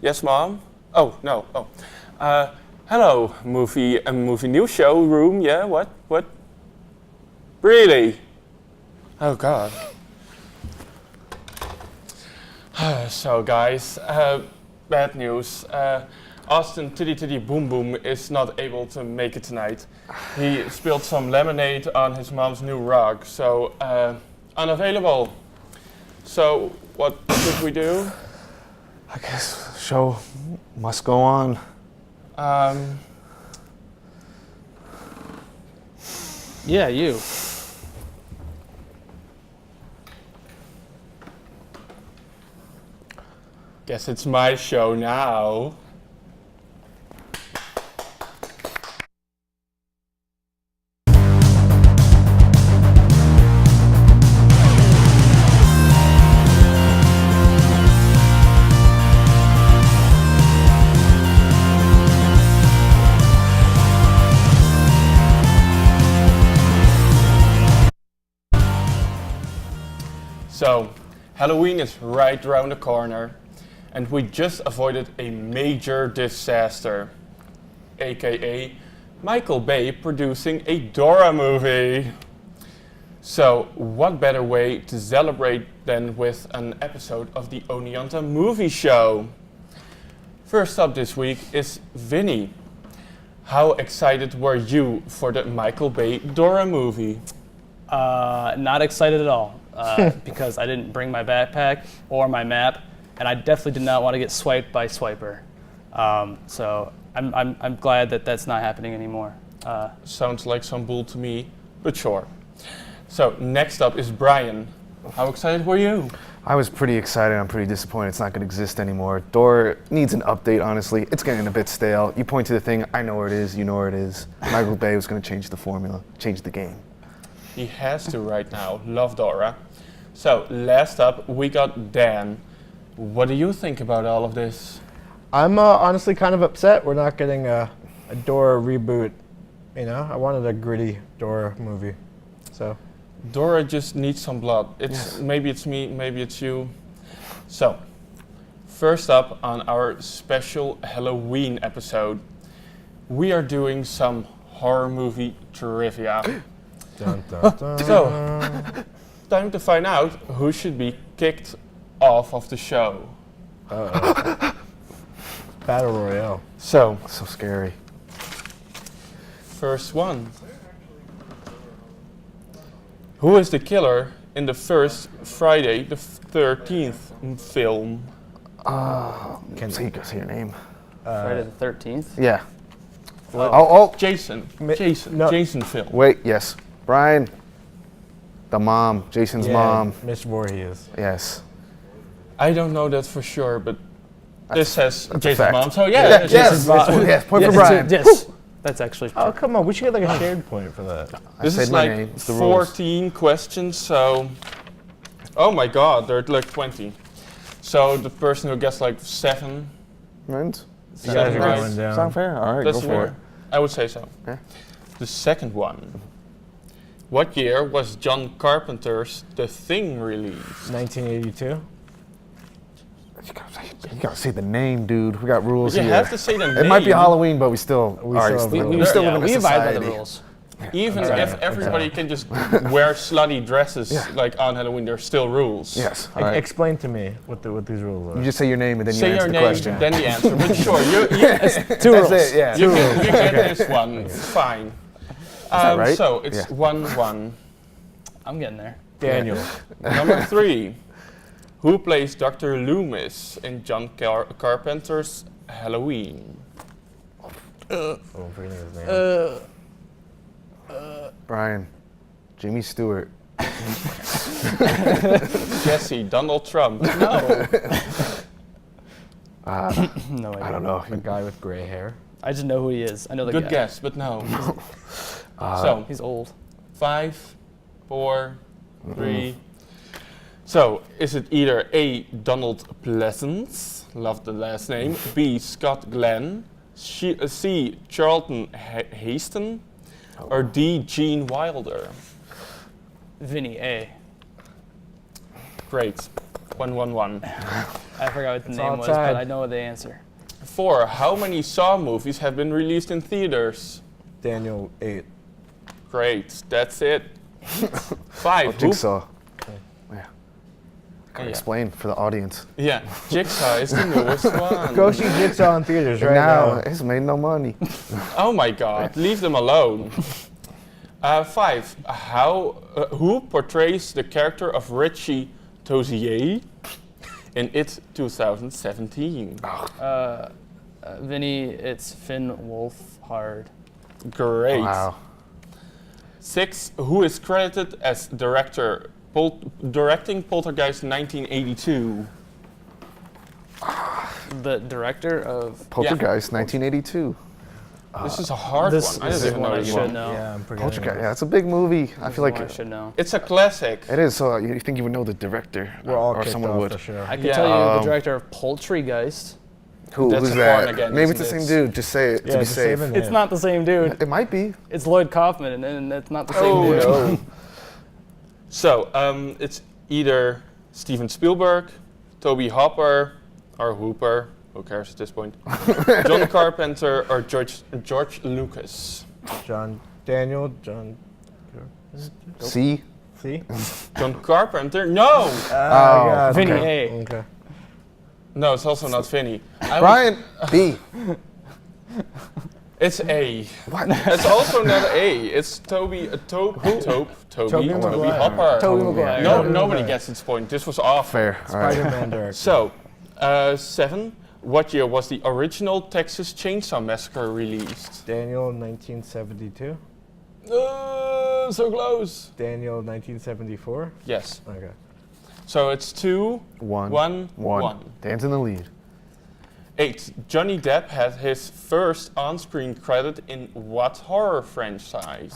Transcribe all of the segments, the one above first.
Yes, Mom? Oh, no. Oh. Hello, movie news show room. Yeah, what? Really? Oh, God. So, guys, bad news. Austin Titty Titty Boom Boom is not able to make it tonight. He spilled some lemonade on his mom's new rug, so unavailable. So, what should we do? I guess show must go on. Yeah, you. Guess it's my show now. So, Halloween is right around the corner, and we just avoided a major disaster, aka Michael Bay producing a Dora movie. So, what better way to celebrate than with an episode of the Oneonta Movie Show? First up this week is Vinny. How excited were you for the Michael Bay Dora movie? Not excited at all because I didn't bring my backpack or my map, and I definitely did not want to get swiped by Swiper. So I'm glad that that's not happening anymore. Sounds like some bull to me, but sure. So next up is Brian. How excited were you? I was pretty excited. I'm pretty disappointed it's not going to exist anymore. Dora needs an update, honestly. It's getting a bit stale. You point to the thing, I know where it is, you know where it is. Michael Bay was going to change the formula, change the game. He has to right now. Love Dora. So last up, we got Dan. What do you think about all of this? I'm honestly kind of upset we're not getting a Dora reboot. You know, I wanted a gritty Dora movie. So Dora just needs some blood. Maybe it's me, maybe it's you. So, first up on our special Halloween episode, we are doing some horror movie trivia. dun, dun, dun. So, time to find out who should be kicked off of the show. Battle Royale. So, So scary. first one. Who is the killer in the first Friday the 13th film? Say your name. Friday the 13th. Yeah. Jason. Mi- Jason. no. Jason film. Wait, yes. Brian. The mom. Jason's mom. Miss Voorhees. Yes. I don't know that for sure, but this says a Jason's fact. mom. So yeah, Yes, Jason's mom. yes, point for Yes, Brian. yes, that's actually true. Oh, come on. We should get like a shared point for that. I This said is my like name. It's the rules. 14 questions, so... Oh my god, there are like 20. So the person who gets like 7... Right? You guys are right. going down. Sound fair? All right, That's go the for winner. I would say so. Okay. The second one. What year was John Carpenter's The Thing released? 1982. You gotta say the name, dude. We got rules You here. have to say the name. It might be Halloween, but we still. We all still right, have we rules. still live in a we abide by the society. rules. Even Right. if everybody can just wear slutty dresses like on Halloween, there's still rules. Yes. All right. Explain to me what these rules are. You just say your name and then Say you answer your the name, question. then the answer. But sure, you Two rules. That's it. Yeah. you get this one. It's fine. that right? So it's Yeah. 1-1. I'm getting there. Daniel. Number 3. Who plays Dr. Loomis in John Carpenter's Halloween? Oh, I'm forgetting his name. Brian. Jimmy Stewart. Jesse, Donald Trump. No. no idea. I don't know. A guy with gray hair. I just know who he is. I know the Good guy. guess, but no. So, He's old. 5, 4, 3. So, is it either A, Donald Pleasance, love the last name, B, Scott Glenn, C, Charlton Heston, or D, Gene Wilder? Vinny A. Great. 111. I forgot what the It's name all was, tied. but I know the answer. 4. How many Saw movies have been released in theaters? Daniel 8. Great, that's it. 5. Who- Jigsaw. Yeah. Gotta Yeah. explain for the audience. Yeah, Jigsaw is the newest one. Go see Jigsaw in theaters right now now. it's made no money. Oh my god, leave them alone. 5. Who portrays the character of Richie Tozier in It 2017? Vinny, it's Finn Wolfhard. Great. Wow. 6. Who is credited as directing Poltergeist 1982? The director of Poltergeist, 1982. This is a hard this one. I is don't even one know I this should one. know. Yeah, I'm forgetting. Poltergeist, yeah, it's a big movie. I feel like I should know. It's a classic. it is. So you think you would know the director, We're all or kicked someone off would. the show. I can Yeah. tell you the director of Poultrygeist. That's Who's a that? porn again, Maybe it's the isn't same it? dude. Just say it Yeah, to be just say safe. the name. It's not the same dude. It might be. It's Lloyd Kaufman, and it's not the same Oh, dude. no. So, it's either Steven Spielberg, Toby Hopper, or Hooper, who cares at this point, John Carpenter, or George Lucas. John. See? See? John Carpenter? No! God, Vinny okay. A. Okay. No, it's also not Vinny. Brian B. It's A. What? It's also not A. It's Toby Maguire. Hopper. Tobey Maguire. No, Tobey nobody Maguire. gets its point. This was off. Fair. All right. Spider-Man director. So, 7. What year was the original Texas Chainsaw Massacre released? Daniel 1972. So close. Daniel 1974. Yes. Okay. So it's 2, One. 1, 1. 1. Dan's in the lead. 8. Johnny Depp had his first on-screen credit in what horror franchise?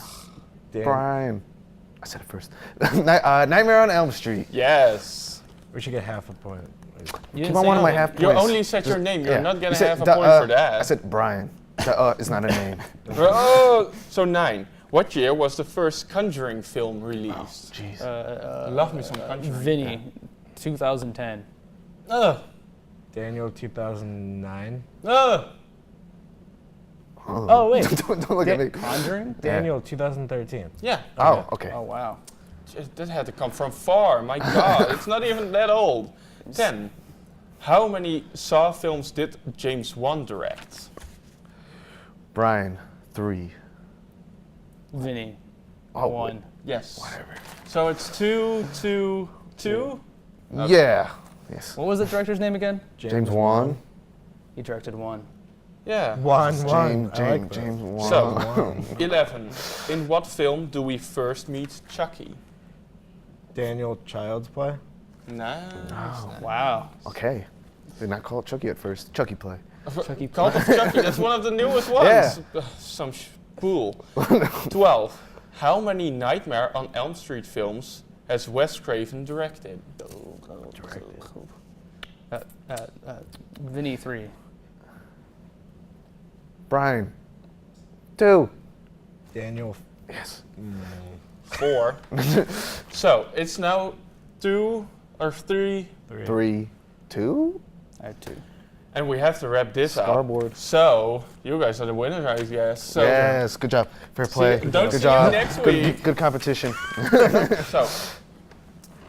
Brian. I said it first. Nightmare on Elm Street. Yes. We should get half a point. You Keep didn't on say one of my no. half points. You only said your name. You're Yeah. not You going to said have a the, point for that. I said Brian. The is not a name. Oh, so 9. What year was the first Conjuring film released? Jeez. Love me some Conjuring. Vinny, 2010. Ugh. Daniel 2009. Ugh. Oh, wait. don't look at me. Conjuring? Daniel 2013. Yeah. Oh, okay. Oh, wow. That had to come from far. My God, it's not even that old. 10. How many Saw films did James Wan direct? Brian, 3. Vinny, Oh, 1. Yes. Whatever. So it's 2, 2, 2. Yeah. Yes. What was the director's name again? James Wan. He directed 1. Yeah. One. James, I like that. James Wan. So, 11. In what film do we first meet Chucky? Daniel Child's Play. Nice. Wow. Okay. Did not call it Chucky at first. Chucky play. Chucky Cult of Chucky, that's one of the newest ones. Yeah. Some fool. 12. How many Nightmare on Elm Street films has Wes Craven directed? Vinny, 3. Brian, 2. Daniel. Yes. 4. So, it's now 2 or 3, 3, 2. I had 2. and we have to wrap this up. Scoreboard. So, you guys are the winners, I guess. So, Yes. Good job. Fair play. don't Good see you job. next Good, week. good competition. So,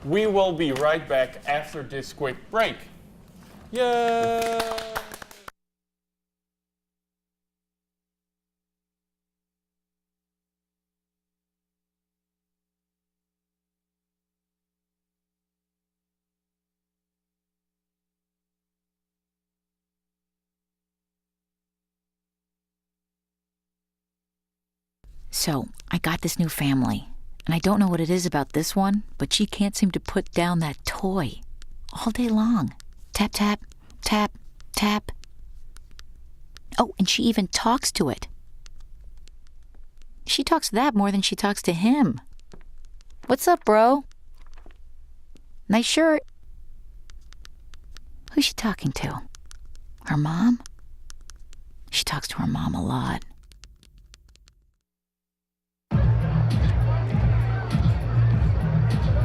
we will be right back after this quick break. Yay! So, I got this new family, and I don't know what it is about this one, but she can't seem to put down that toy all day long. Tap, tap, tap, tap. Oh, and she even talks to it. She talks to that more than she talks to him. What's up, bro? Nice shirt. Who's she talking to? Her mom? She talks to her mom a lot.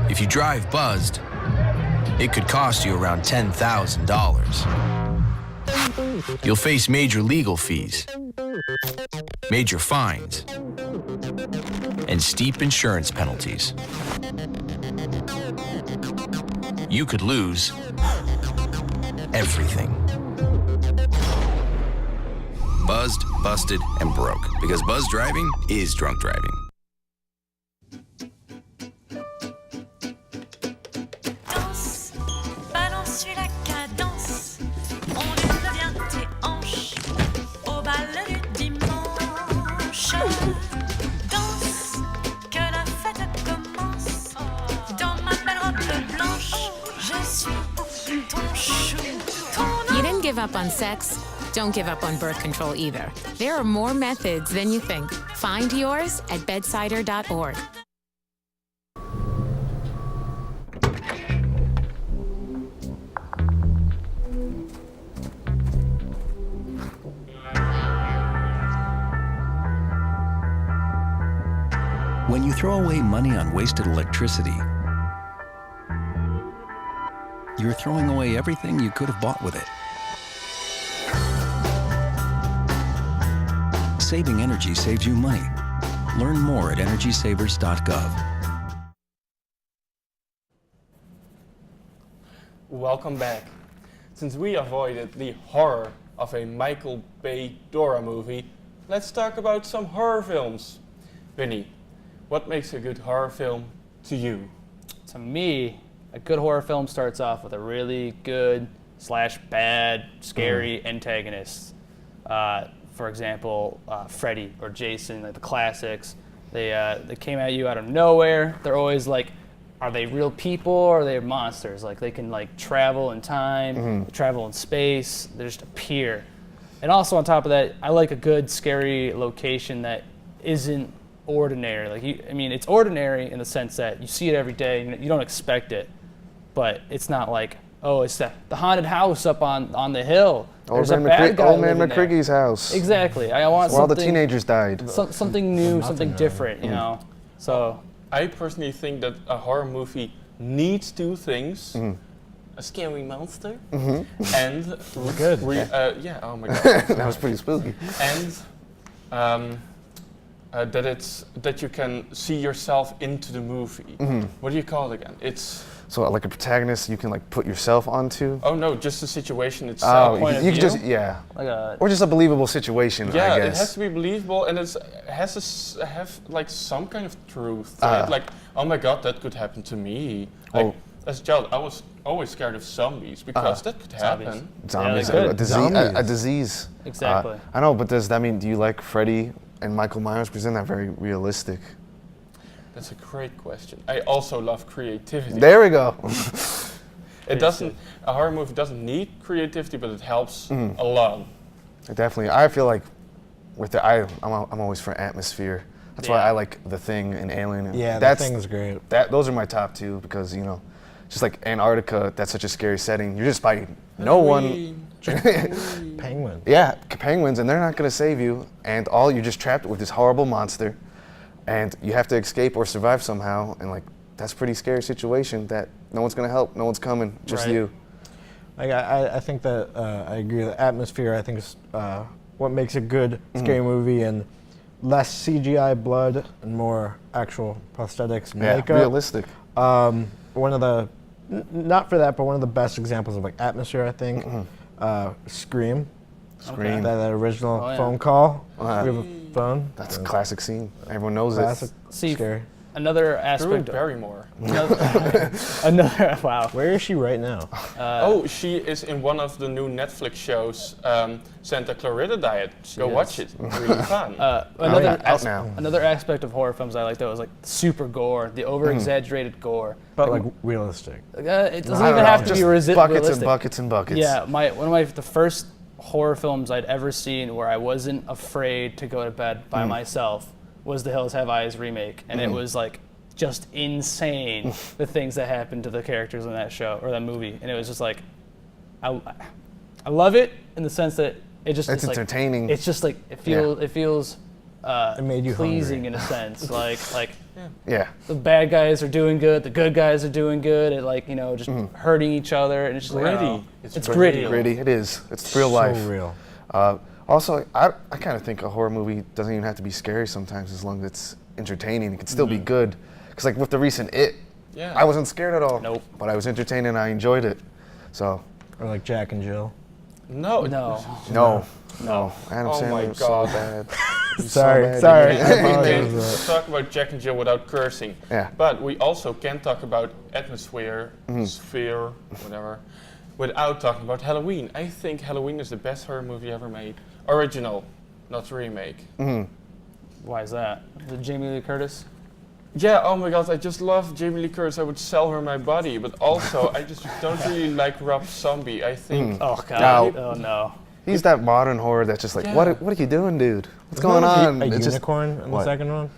If you drive buzzed, it could cost you around $10,000. You'll face major legal fees, major fines, and steep insurance penalties. You could lose everything. Buzzed, busted, and broke. Because buzz driving is drunk driving. Danse, balance, suis la cadence. On devient tes hanches au bal du dimanche. Danse, que la fête commence. Dans ma belle robe blanche, je suis ton chou. You didn't give up on sex? Don't give up on birth control either. There are more methods than you think. Find yours at bedsider.org. When you throw away money on wasted electricity, you're throwing away everything you could have bought with it. Saving energy saves you money. Learn more at energysavers.gov. Welcome back. Since we avoided the horror of a Michael Bay Dora movie, let's talk about some horror films. Vinny, what makes a good horror film to you? To me, a good horror film starts off with a really good / bad, scary antagonist. For example, Freddy or Jason, like the classics. They came at you out of nowhere. They're always like, are they real people or are they monsters? Like they can like travel in time, travel in space. They just appear. And also on top of that, I like a good scary location that isn't ordinary. Like it's ordinary in the sense that you see it every day and you don't expect it, but it's not like, oh, it's the haunted house up on the hill. There's a bad guy Old Man living there. McCriggy's house. Exactly. I want Where all something. the teenagers died. Something new, something different. You know. So I personally think that a horror movie needs two things. A scary monster and Good. yeah, oh my god. That was pretty spooky. And that you can see yourself into the movie. What do you call it again? It's So like a protagonist you can like put yourself onto. oh no, just the situation itself. point of you can view? just like a or just a believable situation. Yeah, I it guess. has to be believable, and it has to have like some kind of truth to it. Like, oh my god, that could happen to me. Like, as a child, I was always scared of zombies because that could happen. Zombies, Yeah, they a could. disease. A disease. Exactly. I know, but does that mean do you like Freddy and Michael Myers? Because they're not very realistic. That's a great question. I also love creativity. There we go. It doesn't. A horror movie doesn't need creativity, but it helps a lot. Definitely. I feel like with the I'm always for atmosphere. That's why I like The Thing and Alien. Yeah, that that thing is great. Those are my top two because just like Antarctica, that's such a scary setting. You're just by no one. Penguin. Yeah, penguins, and they're not gonna save you, and you're just trapped with this horrible monster, and you have to escape or survive somehow, and like that's a pretty scary situation that no one's gonna help, no one's coming, just Right. you. Like I think that I agree. The atmosphere, I think, is what makes a good scary movie, and less CGI blood and more actual prosthetics and Yeah, makeup. realistic. One of the not for that, but one of the best examples of like atmosphere, I think, Scream. Scream. That original Oh, yeah. phone call. Uh, We have a phone. That's a classic scene. Everyone knows Classic. it. See, Scary. another Drew aspect. Barrymore. Another wow. Where is she right now? Oh, she is in one of the new Netflix shows, Santa Clarita Diet. Go watch it. Really fun. Out now. Another aspect of horror films I liked though was like super gore, the over exaggerated gore. But like realistic. It doesn't I don't even know, have to just be buckets realistic. and buckets and buckets. Yeah, one of the first horror films I'd ever seen where I wasn't afraid to go to bed by myself was the Hills Have Eyes remake, and it was like just insane the things that happened to the characters in that show or that movie, and it was just like I love it in the sense that it's like, entertaining. It's just like it feels It made you pleasing hungry. in a sense, like Yeah. The bad guys are doing good, the good guys are doing good, and like, just hurting each other, and it's just like, Gritty. oh, It's it's gritty. gritty. Gritty, it is. It's real So life. real. Also, I kind of think a horror movie doesn't even have to be scary sometimes, as long as it's entertaining. It can still be good. Because like with the recent It, Yeah. I wasn't scared at all. Nope. But I was entertained and I enjoyed it. So, Or like Jack and Jill. No. No. no. Adam Oh my Sandler was so God. bad. He's so Sorry, bad. sorry. We I can't apologize. talk about Jack and Jill without cursing. Yeah. But we also can't talk about atmosphere, sphere, whatever, without talking about Halloween. I think Halloween is the best horror movie ever made. Original, not remake. Why is that? Is it Jamie Lee Curtis? Yeah, oh my God, I just love Jamie Lee Curtis. I would sell her my body. But also, I just don't really like Rob Zombie. I think Oh, God. No. Oh, no. He's that modern horror that's just like, Yeah. what are you doing, dude? What's going on? A It's just- unicorn in the What? second one?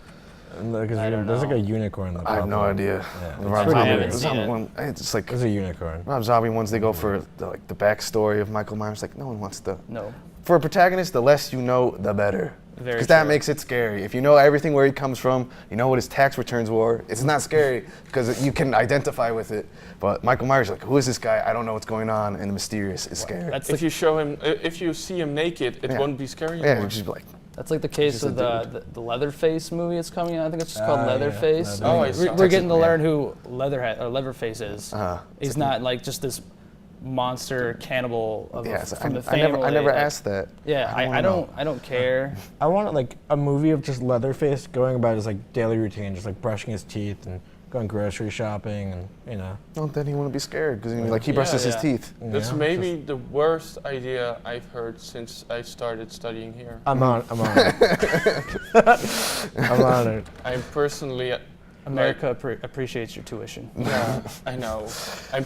And I don't there's like know. a unicorn in the I have no top one. idea. Yeah, The it's Rob pretty Zombie, weird. the Zombie one, it's like There's a unicorn. Rob Zombie ones. They go for the backstory of Michael Myers. Like no one wants the. No. For a protagonist, the less you know, the better. Very Because that true. makes it scary. If you know everything where he comes from, you know what his tax returns were, it's not scary because you can identify with it. But Michael Myers, like, who is this guy? I don't know what's going on, and the mysterious is scary. That's if like, you show him, if you see him naked, it Yeah. won't be scary Yeah, anymore. you just be like, that's like the case just a with the Leatherface movie that's coming out. I think it's just called Ah, yeah, Leatherface. Oh, I We're, saw we're it. getting to Yeah. learn who Leatherface is. uh, He's not like just this monster cannibal of yeah. from the I family. never like- asked that. Yeah, I I don't don't care. I want like a movie of just Leatherface going about his like daily routine, just like brushing his teeth and going grocery shopping, and Well, then he wouldn't be scared because like he brushes his yeah. teeth. That's Yeah, maybe the worst idea I've heard since I started studying here. I'm on it. I'm on it. I'm personally, America appreciates your tuition. yeah, I know. I'm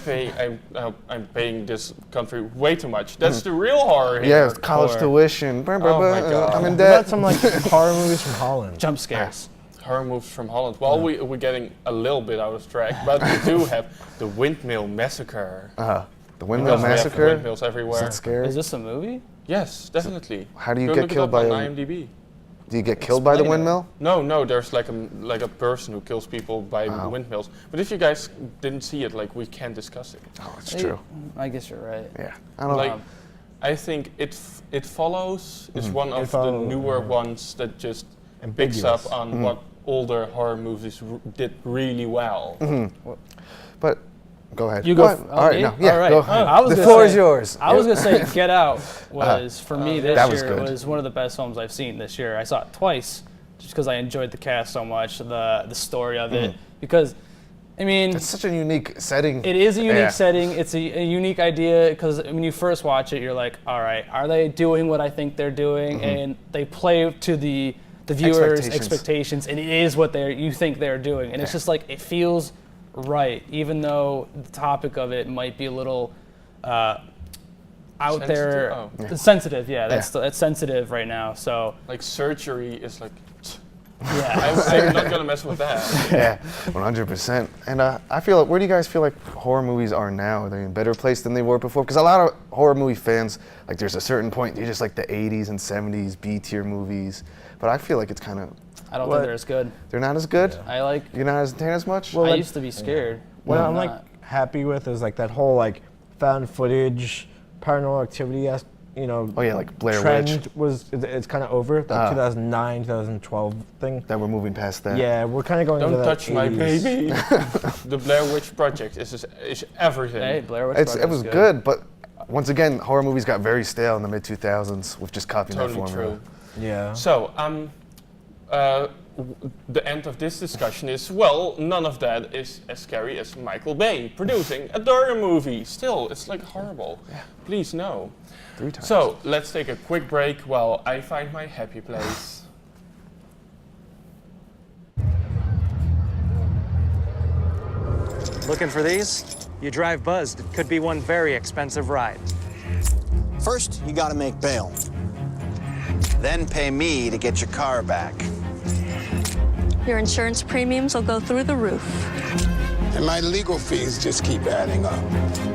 paying this country way too much. That's the real horror here. Yeah, it's college Or- tuition. Oh my God. I'm in What debt. about some like horror movies from Holland? Jump scares. Horror movies from Holland. Well, we're getting a little bit out of track, but we do have the Windmill Massacre. The Windmill Because we have Massacre. windmills Is everywhere. that scary? Is this a movie? Yes, definitely. How do you Go get look it killed up by on a? IMDb? Do you get killed by the Explain it. windmill? No, there's like a person who kills people by windmills. But if you guys didn't see it, like we can discuss it. Oh, it's true. I guess you're right. Yeah, I don't Like, know. I think it follows is one of the Follows, newer ones that just picks Ambiguous. up on what older horror movies did really well. But go ahead. You go. What? All right, me? no, yeah, All right. go Oh, ahead. I was The gonna floor is say- yours. I was gonna say Get Out was for me this that was year good. was one of the best films I've seen this year. I saw it twice just because I enjoyed the cast so much, the story of it. Because, I mean, It's such a unique setting. it is a unique Yeah. setting. It's a unique idea because when you first watch it, you're like, all right, are they doing what I think they're doing? And they play to the viewers' expectations, and it is what you think they're doing. And it's just like, it feels right, even though the topic of it might be a little out there. Sensitive? Oh. Sensitive, yeah, that's sensitive right now. So, Like surgery is like, yeah. I'm not gonna mess with that. Yeah, 100%. And I feel, where do you guys feel like horror movies are now? Are they in a better place than they were before? Because a lot of horror movie fans, like there's a certain point, they just like the 80s and 70s B-tier movies. But I feel like it's kind of, I don't What? think they're as good. they're not as good? I like. You're not as entertained as much? Well, I like- used to be scared. What but I'm not. like happy with is like that whole like found footage, paranormal activity, Oh yeah, like Blair trend Witch. it's kind of over. The 2009, 2012 thing. That we're moving past that. Yeah, we're kind of going into Don't that touch my 80s. baby. The Blair Witch Project is everything. Hey, Blair Witch It Project was is good, but once again, horror movies got very stale in the mid-2000s with just copying that Totally formula. true. Yeah. So, the end of this discussion is, well, none of that is as scary as Michael Bay producing a horror movie. Still, it's like horrible. Please, no. 3 times. So, let's take a quick break while I find my happy place. Looking for these? You drive Buzzed. It could be one very expensive ride. First, you gotta make bail. Then pay me to get your car back. Your insurance premiums will go through the roof. And my legal fees just keep adding up.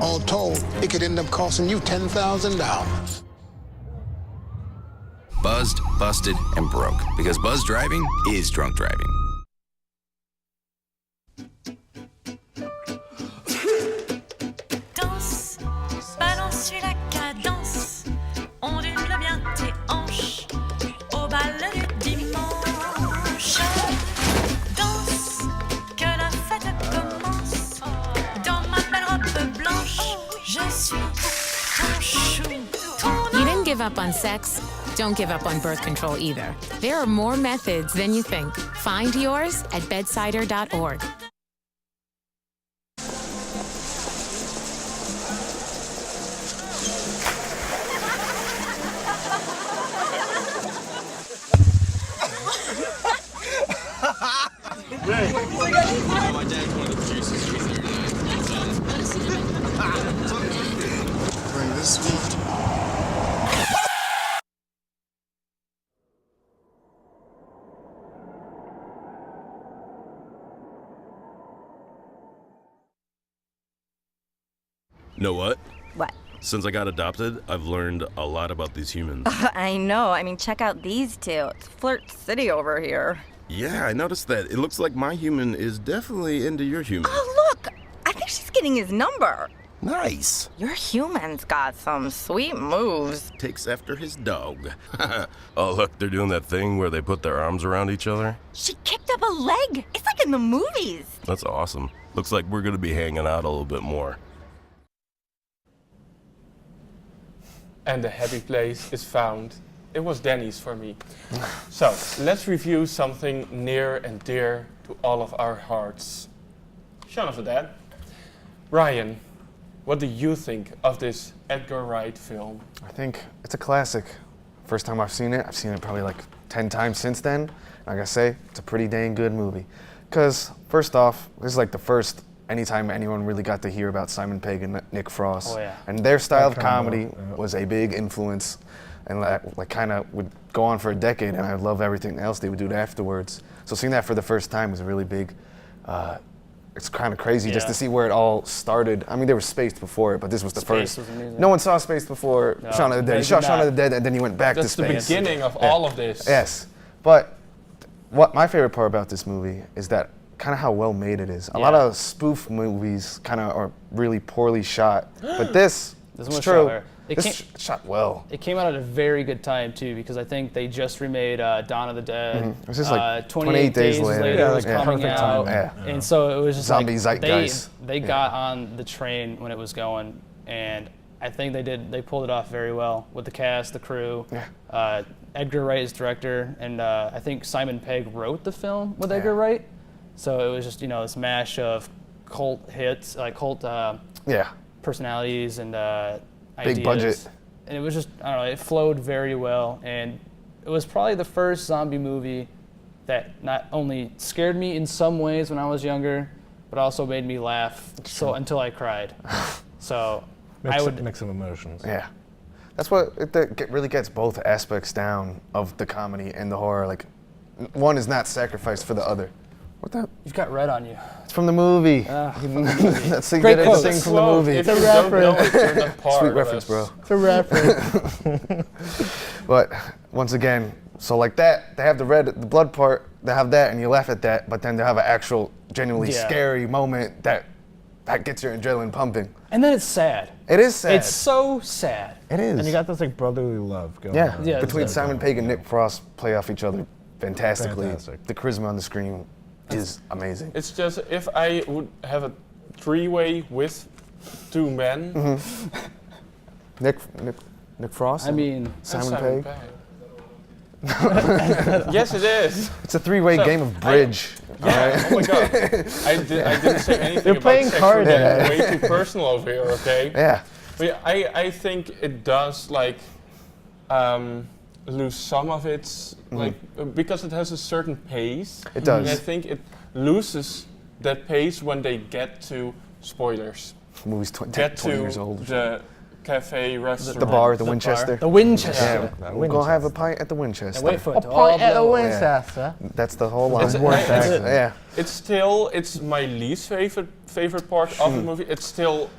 All told, it could end up costing you $10,000. Buzzed, busted, and broke. Because buzz driving is drunk driving. up on sex, don't give up on birth control either. There are more methods than you think. Find yours at bedsider.org. My dad's one of the producers. He's here tonight. Bring this sweet. Know what? What? Since I got adopted, I've learned a lot about these humans. I know. I mean, check out these two. It's Flirt City over here. Yeah, I noticed that. It looks like my human is definitely into your human. Oh, look! I think she's getting his number. Nice. Your human's got some sweet moves. Takes after his dog. Oh, look, they're doing that thing where they put their arms around each other. She kicked up a leg. It's like in the movies. That's awesome. Looks like we're gonna be hanging out a little bit more. And the happy place is found. It was Denny's for me. So, let's review something near and dear to all of our hearts. Shaun of the Dead. Ryan, what do you think of this Edgar Wright film? I think it's a classic. First time I've seen it probably like 10 times since then. Like I say, it's a pretty dang good movie. Because, first off, this is like the first anytime anyone really got to hear about Simon Pegg and Nick Frost. Oh, yeah. And their style of comedy was a big influence, and like kind of would go on for a decade, and I love everything else they would do afterwards. So seeing that for the first time was a really big, it's kind of crazy just to see where it all started. I mean, there was Spaced before it, but this was the Spaced first. was amazing. No one saw Spaced before No, Shaun of the Dead. they He saw did Shaun of not. the Dead, and then he went back to That's the Spaced. beginning of all of this. Yes, but what my favorite part about this movie is that kind of how well made it is. A lot of spoof movies kind of are really poorly shot, but this This is one true. shot better. This shot well. It came out at a very good time too, because I think they just remade Dawn of the Dead. It was just like 28 days later. Yeah, It was like coming perfect out, time. Yeah. and so it was just Zombie like zeitgeist. they got on the train when it was going, and I think they pulled it off very well with the cast, the crew. Yeah. Edgar Wright is director, and I think Simon Pegg wrote the film with Edgar Wright. So it was just this mash of cult hits, cult personalities and ideas. Big budget. And it was just, I don't know, it flowed very well. And it was probably the first zombie movie that not only scared me in some ways when I was younger, but also made me laugh until I cried. So I would mix of emotions. Yeah. That's what really gets both aspects down of the comedy and the horror. Like, one is not sacrificed for the other. What the? You've got red on you. It's from the movie. That's the Great quote. thing from the movie. It's a reference. Sweet reference, bro. It's a reference. But once again, so like that, they have the blood part, they have that, and you laugh at that, but then they have an actual, genuinely scary moment that gets your adrenaline pumping. And then it's sad. It is sad. It's so sad. It is. And you got this like brotherly love going on. Yeah, between Simon Pegg and Nick Frost play off each other fantastically. Fantastic. The charisma on the screen is amazing. It's just, if I would have a three-way with two men. Nick Frost? I mean, Simon Pegg? Yes, it is. It's a three-way game of bridge. Oh my god. I didn't say anything You're about playing sex. cards. We're getting way too personal over here, okay? Yeah. But yeah, I think it does lose some of its because it has a certain pace. It does. And I think it loses that pace when they get to spoilers. The movie's 20 years old. The cafe, restaurant. The bar, the Winchester. The Winchester. Yeah, we'll go have a pint at the Winchester. And wait for it to A pint at the blow. Winchester. That's the whole line. It's my least favorite part of the movie. It's still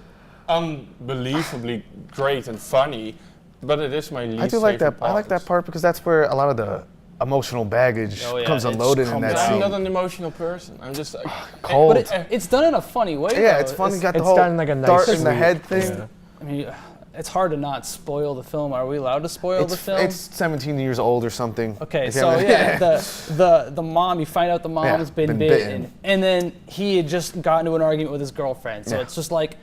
unbelievably great and funny, but it is my least favorite I do like that. part. I like that part because that's where a lot of the emotional baggage comes unloaded in that I'm scene. not an emotional person. I'm just cold. But it's done in a funny way. Yeah, though. it's funny. Got the it's whole done like a nice dart in the sweet- head thing. Yeah. I mean, it's hard to not spoil the film. Are we allowed to spoil the film? It's 17 years old or something. Okay, so the mom, you find out the mom's been bitten, and then he had just gotten into an argument with his girlfriend. So it's just like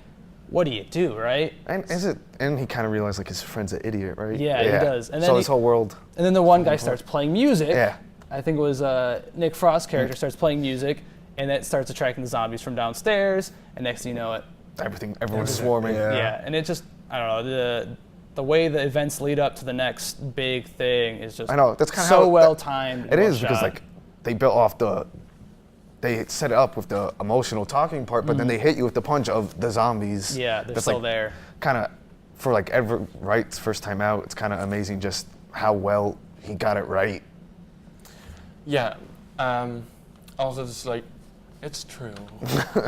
what do you do, right? And he kind of realized like his friend's an idiot, right? Yeah, he does. And then so his whole world. And then the one guy starts playing music. Yeah. I think it was Nick Frost's character starts playing music, and that starts attracting the zombies from downstairs. And next thing you know, everyone's swarming. Yeah, and it just, I don't know, the way the events lead up to the next big thing is just I know, that's kind of so well timed. It is because like they built off they set it up with the emotional talking part, but then they hit you with the punch of the zombies. Yeah, they're that's still like, there. Kind of for like Edward Wright's first time out, it's kind of amazing just how well he got it right. Yeah. Also, just like, it's true.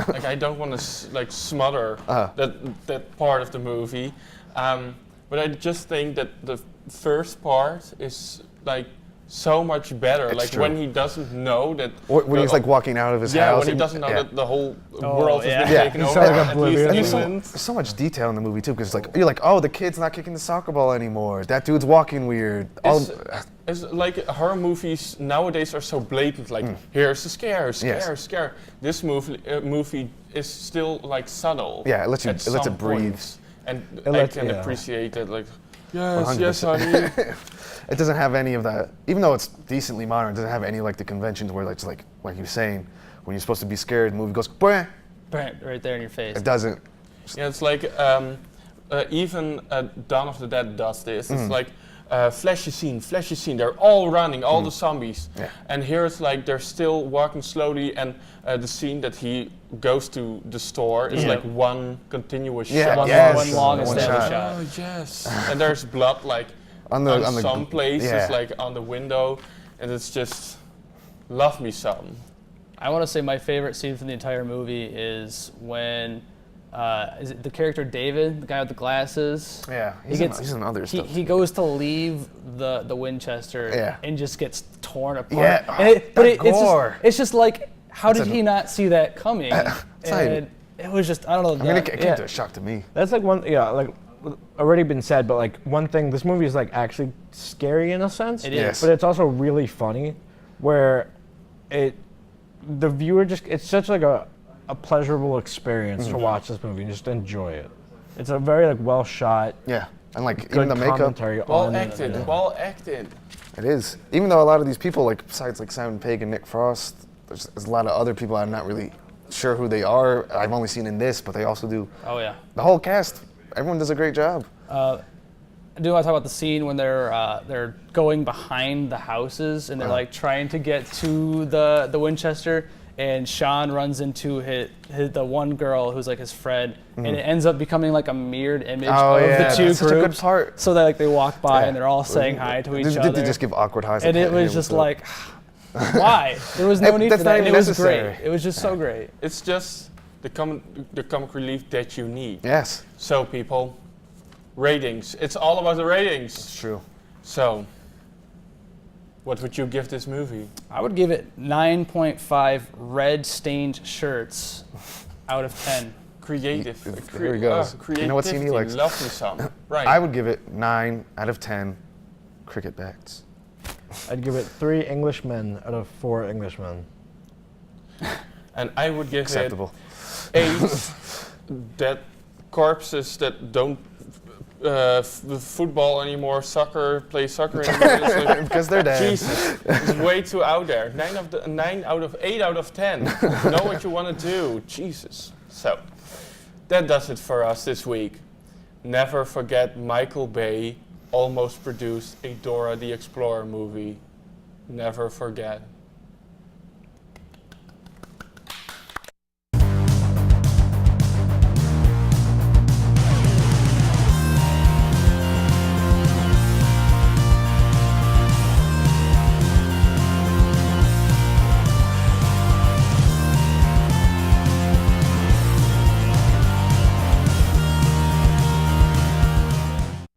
Like, I don't want to like smother that part of the movie, but I just think that the first part is like so much better. It's like true. when he doesn't know that. When he's like walking out of his house. Yeah, when he doesn't know that the whole world has been taken over. Like At least there's so much detail in the movie too, because like you're like, oh, the kid's not kicking the soccer ball anymore. That dude's walking weird. It's like horror movies nowadays are so blatant. Like here's a scare. This movie is still like subtle. Yeah, it lets it breathe. Points. And I can appreciate that. Like, yes, 100%. yes, honey. It doesn't have any of that, even though it's decently modern. It doesn't have any like the conventions where it's like you're saying, when you're supposed to be scared, the movie goes, bah! Right there in your face. It doesn't. Yeah, it's like even Dawn of the Dead does this. It's like flashy scene. They're all running, all the zombies. Yeah. And here it's like they're still walking slowly, and the scene that he goes to the store is like one continuous shot. One long established shot. Oh yes. And there's blood like on some places, like on the window, and it's just love me some. I want to say my favorite scene from the entire movie is when is it the character David, the guy with the glasses? Yeah, he's in other stuff. He goes to leave the Winchester and just gets torn apart. Yeah, it's just like, how did he not see that coming? And it was just, I don't know. I mean, it came to a shock to me. That's like like already been said, but like one thing, this movie is like actually scary in a sense. It is. But it's also really funny, where the viewer it's such like a pleasurable experience to watch this movie and just enjoy it. It's a very like well shot. Yeah, and like good even the makeup. commentary well acted. It is. Even though a lot of these people, like besides like Simon Pegg and Nick Frost, there's a lot of other people I'm not really sure who they are. I've only seen in this, but they also do. Oh yeah. The whole cast, everyone does a great job. I do want to talk about the scene when they're going behind the houses and they're like trying to get to the Winchester, and Shaun runs into the one girl who's like his friend, and it ends up becoming like a mirred image of the two groups. Such a good part. So that like they walk by and they're all saying hi to each other. Did they just give awkward highs? And it was just like, why? There was no need for that. And it was great. It was just so great. It's just the comic relief that you need. Yes. So people, ratings. It's all about the ratings. It's true. So, what would you give this movie? I would give it 9.5 red stained shirts out of 10. Creative. There he goes. You know what scene he likes? Love me some. Right. I would give it 9 out of 10 cricket bats. I'd give it 3 Englishmen out of 4 Englishmen. And I would give Acceptable. it 8 dead corpses that don't football anymore, play soccer anymore. It's like, because they're dead. Jesus, it's way too out there. 9 out of 8 out of 10. Know what you want to do. Jesus. So, that does it for us this week. Never forget Michael Bay almost produced a Dora the Explorer movie. Never forget.